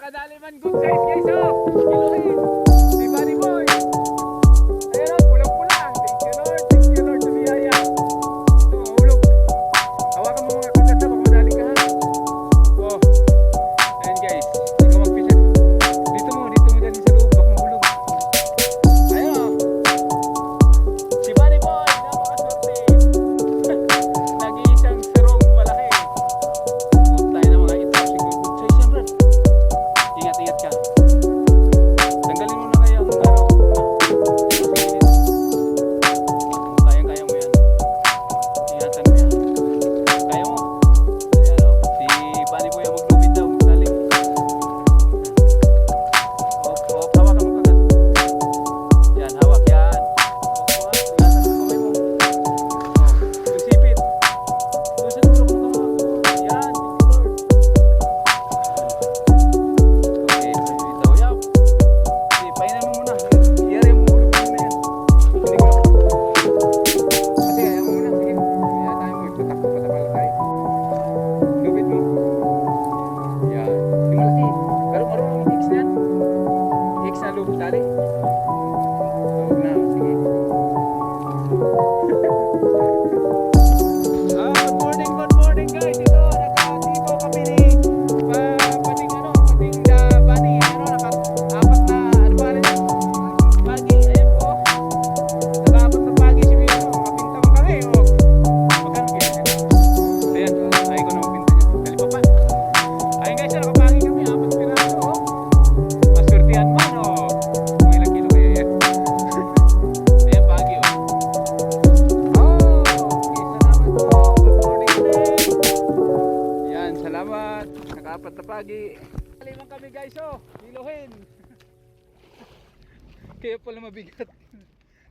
nakadali man good size guys oh. Kilohin. Si Bunny Boy. Ayan oh, pulang-pula. Thank you Lord. Thank you Lord sa biyaya. Ito, mahulog. Hawakan mo mga kagat ha, baka madali ka ha. Oh. Ayan guys. Ikaw mag-fish. Dito mo dali sa loob. Baka mahulog. Ayan oh. Si Bunny Boy. Napakaswerte. Lagi isang sarong malaki. Huwag tayo na mga ito. Siguro good size yan bro. Ingat-ingat ka. Tanggalin mo na kaya ang araw. Kung kayang-kaya mo yan. Ingatan mo yan. Kaya mo. Ayan o. Si Bunny Boy ang maglupit daw. Saling. Hop, hawakan mo kagat. Yan, hawak yan. Ingatan mo kamay mo. Sipit. Doon sa dulo kong kamay. Yan, thank you Lord. Okay, ito. Yap. Sige, painan mo muna. Iyari mo ulo mo na yan. Hindi ko na. Kasi ayaw mo muna. Sige. Kaya tayo mo. Patakal tayo. Lupit mo. Yan. Yung malaki. Pero marunong mag-X na yan. X na lupit tali. Huwag na. Sige. Good morning guys. Ito, nakatipo kami ni pating Bunny. Naka-apat na, ano ba rin yan? Pagi, ayan po. Naka-apat na pagi si Mino. Kapinta mo kami. Magkano kaya yan? Ayan, ayaw ko na mapinta niya. Dali pa pa. Ayun guys, nakapagi kami. 4 piraso. Maswertihan man. Kung ilang kilo kaya yan. Ayan, pagi okay, salamat po. Good morning ulit. Yan, salamat. Naka-apat na pagi. Limang kami guys kilohin. Kaya pala mabigat.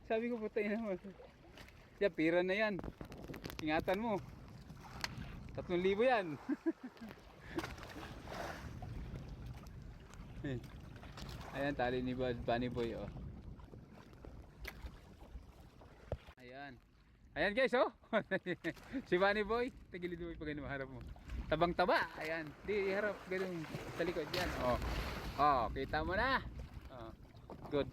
Sabi ko putay naman. Yan, pira na yan. Ingatan mo. 3,000 yan. Ayan, tali ni Bunny Boy Ayan. Ayan guys Si Bunny Boy. Tagilid mo pag ano harap mo. Tabang-taba. Ayan. Di harap ganun sa likod yan. Kita mo na. Good.